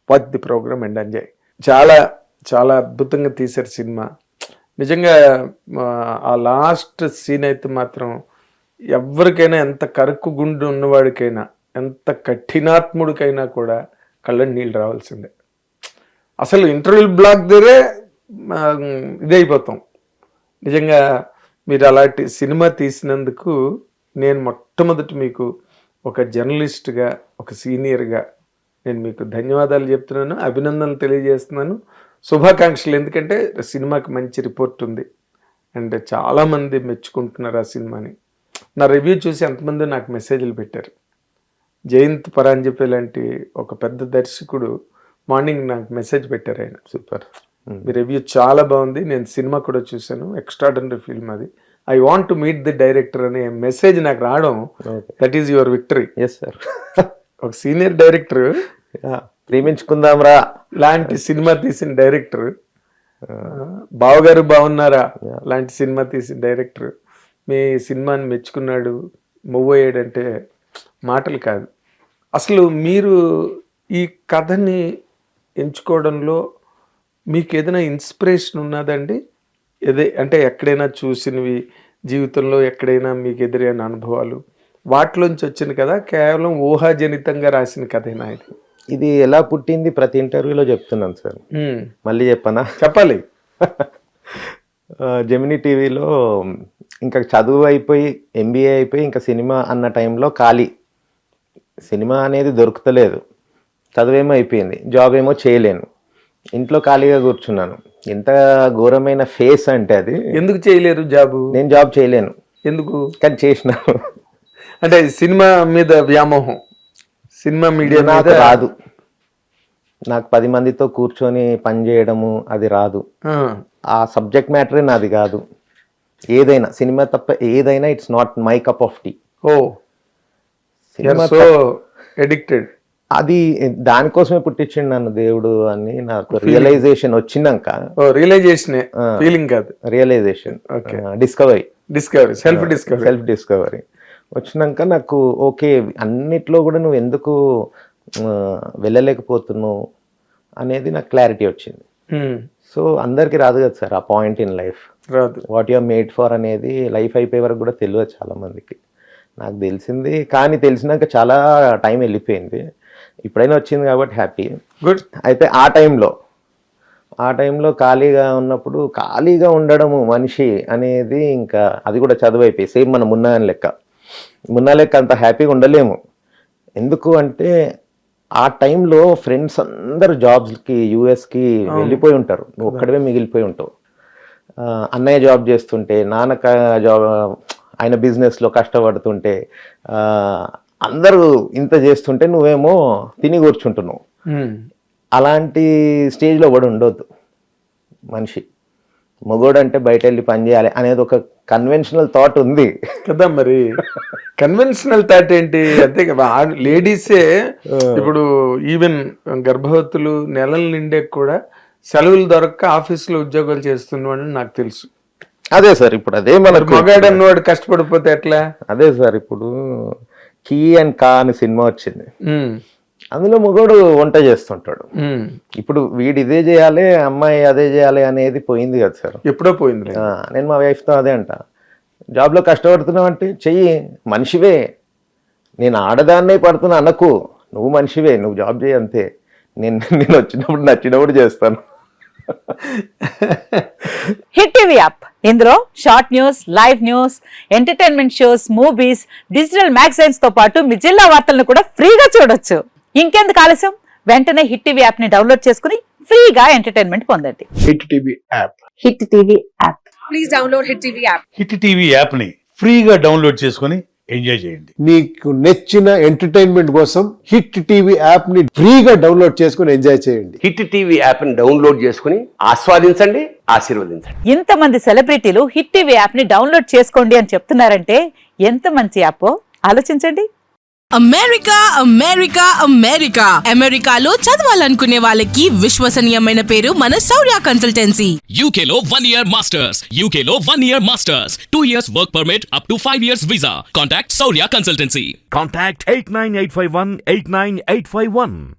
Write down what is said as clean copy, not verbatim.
Watch the programme and enjoy. చాలా చాలా అద్భుతంగా తీశారు సినిమా. నిజంగా ఆ లాస్ట్ సీన్ అయితే మాత్రం ఎవరికైనా, ఎంత కరుకు గుండు ఉన్నవాడికైనా, ఎంత కఠినాత్ముడికైనా కూడా కళ్ళని నీళ్ళు రావాల్సిందే. అసలు ఇంటర్వెల్ బ్లాక్ దగ్గరే ఇదైపోతాం. నిజంగా మీరు అలాంటి సినిమా తీసినందుకు నేను మొట్టమొదటి మీకు ఒక జర్నలిస్ట్గా, ఒక సీనియర్గా నేను మీకు ధన్యవాదాలు చెప్తున్నాను, అభినందనలు తెలియజేస్తున్నాను, శుభాకాంక్షలు. ఎందుకంటే సినిమాకి మంచి రిపోర్ట్ ఉంది అండ్ చాలామంది మెచ్చుకుంటున్నారు ఆ సినిమాని. నా రివ్యూ చూసి ఎంతమంది నాకు మెసేజ్లు పెట్టారు. జయంత్ పరాంజపే లాంటి ఒక పెద్ద దర్శకుడు మార్నింగ్ నాకు మెసేజ్ పెట్టారు. ఆయన సూపర్, మీ రివ్యూ చాలా బాగుంది, నేను సినిమా కూడా చూశాను, ఎక్స్ట్రాడనరీ ఫిల్మ్ అది, I want to meet the director అనే మెసేజ్ నాకు రావడం, that is your victory. Yes sir. ఒక సీనియర్ డైరెక్టర్, ప్రేమించుకుందాం రా లాంటి సినిమా తీసిన డైరెక్టర్, బావగారు బాగున్నారా లాంటి సినిమా తీసిన డైరెక్టర్ మీ సినిమాని మెచ్చుకున్నాడు, మూవ్ అయ్యాడంటే మాటలు కాదు. అసలు మీరు ఈ కథని ఎంచుకోవడంలో మీకు ఏదైనా ఇన్స్పిరేషన్ ఉన్నదండి? అంటే ఎక్కడైనా చూసినవి, జీవితంలో ఎక్కడైనా మీకు ఎదురైన అనుభవాలు, వాటిలోంచి వచ్చిన కదా, కేవలం ఊహాజనితంగా రాసిన కథేనా ఇది? ఇది ఎలా పుట్టింది ప్రతి ఇంటర్వ్యూలో చెప్తున్నాను సార్. మళ్ళీ చెప్పనా? చెప్పాలి. జెమినీ టీవీలో ఇంకా చదువు అయిపోయి, ఎంబీఏ అయిపోయి, ఇంకా సినిమా అన్న టైంలో ఖాళీ, సినిమా అనేది దొరుకుతలేదు, చదువేమో అయిపోయింది, జాబ్ ఏమో చేయలేను, ఇంట్లో ఖాళీగా కూర్చున్నాను. ఎంత ఘోరమైన ఫేస్ అంటే అది. ఎందుకు చేయలేరు జాబు? నేను జాబ్ చేయలేను. ఎందుకు? కానీ చేసినాను. అంటే సినిమా మీద వ్యామోహం, సినిమా మీడియా నాకు రాదు. నాకు 10 మందితో కూర్చొని పని చేయడము అది రాదు. ఆ సబ్జెక్ట్ మ్యాటరే నాది కాదు. ఏదైనా సినిమా తప్ప ఏదైనా it's not my cup of tea. Oh, cinema so addicted. అది దానికోసమే పుట్టించిండు నన్ను దేవుడు అని నాకు రియలైజేషన్ వచ్చినాక. రియలైజేషన్ ఫీలింగ్ కాదు, రియలైజేషన్, డిస్కవరీ, సెల్ఫ్ డిస్కవరీ వచ్చినాక నాకు ఓకే, అన్నిట్లో కూడా నువ్వు ఎందుకు వెళ్ళలేకపోతున్నావు అనేది నాకు క్లారిటీ వచ్చింది. సో అందరికి రాదు కదా సార్ ఆ పాయింట్ ఇన్ లైఫ్, రాదు. వాట్ యూఆర్ మేడ్ ఫర్ అనేది లైఫ్ అయిపోయే వరకు కూడా తెలియదు చాలా మందికి. నాకు తెలిసింది, కానీ తెలిసినాక చాలా టైం వెళ్ళిపోయింది. ఇప్పుడైనా వచ్చింది కాబట్టి హ్యాపీ. గుడ్. అయితే ఆ టైంలో ఖాళీగా ఉన్నప్పుడు, ఖాళీగా ఉండడము మనిషి అనేది ఇంకా అది కూడా చదువు అయిపోయి, సేమ్ మన మున్నా లెక్క అంత హ్యాపీగా ఉండలేము. ఎందుకు అంటే ఆ టైంలో ఫ్రెండ్స్ అందరు జాబ్స్కి, యూఎస్కి వెళ్ళిపోయి ఉంటారు, నువ్వు ఒక్కడవే మిగిలిపోయి ఉంటావు. అన్నయ్య జాబ్ చేస్తుంటే, నాన్న జాబ్, ఆయన బిజినెస్లో కష్టపడుతుంటే, అందరూ ఇంత చేస్తుంటే నువ్వేమో తిని కూర్చుంటున్నావు. అలాంటి స్టేజ్లో కూడా ఉండొద్దు మనిషి. మగోడు అంటే బయట వెళ్ళి పని చేయాలి అనేది ఒక కన్వెన్షనల్ థాట్ ఉంది కదా. మరి కన్వెన్షనల్ థాట్ ఏంటి? అంతే కదా, లేడీసే ఇప్పుడు ఈవెన్ గర్భవతులు నెలల నిండే కూడా సెలవులు దొరక్క ఆఫీసులో ఉద్యోగాలు చేస్తున్నాడని నాకు తెలుసు. అదే సార్, ఇప్పుడు అదే మన మగాడు అన్నవాడు కష్టపడిపోతే ఎట్లా? అదే సార్, ఇప్పుడు కీ అండ్ కా అని సినిమా వచ్చింది, అందులో మగోడు వంట చేస్తుంటాడు. ఇప్పుడు వీడు ఇదే చేయాలి, అమ్మాయి అదే చేయాలి అనేది పోయింది కదా సార్. ఎప్పుడో పోయింది. నేను మా వైఫ్తో అదే అంట, జాబ్లో కష్టపడుతున్నావు అంటే చెయ్యి, మనిషివే, నేను ఆడదాన్నే పడుతున్నా అనకు, నువ్వు మనిషివే, నువ్వు జాబ్ చేయి అంతే, నేను వచ్చినప్పుడు నచ్చినప్పుడు చేస్తాను. హిట్ టీవీ యాప్, ఇందులో short news, live news, entertainment shows, movies, digital magazines తో పాటు మీ జిల్లా వార్తలను కూడా ఫ్రీగా చూడొచ్చు. ఇంకెందుకు ఆలస్యం, వెంటనే హిట్ టీవీ యాప్ ని డౌన్లోడ్ చేసుకుని ఫ్రీగా ఎంటర్టైన్మెంట్ పొందండి. Hit TV app. Hit TV app. Please download hit TV app. Hit TV app ని ఫ్రీగా డౌన్లోడ్ చేసుకుని ఎంజాయ్ చేయండి. మీకు నచ్చిన ఎంటర్టైన్మెంట్ కోసం హిట్ టీవీ యాప్ ని ఫ్రీగా డౌన్లోడ్ చేసుకుని ఎంజాయ్ చేయండి. హిట్ టీవీ యాప్ ని డౌన్లోడ్ చేసుకుని ఆస్వాదించండి, ఆశీర్వదించండి. ఇంతమంది సెలబ్రిటీలు హిట్ టీవీ యాప్ ని డౌన్లోడ్ చేసుకోండి అని చెప్తున్నారంటే ఎంత మంచి యాప్ ఆలోచించండి. అమెరికాలో చదవాలనుకునే వాళ్ళకి విశ్వసనీయమైన పేరు మన శౌర్య కన్సల్టెన్సీ. UK లో 1 year masters, UK లో 1 year masters, 2 years work permit up to 5 years visa. Contact Saurya Consultancy. Contact 89851 89851.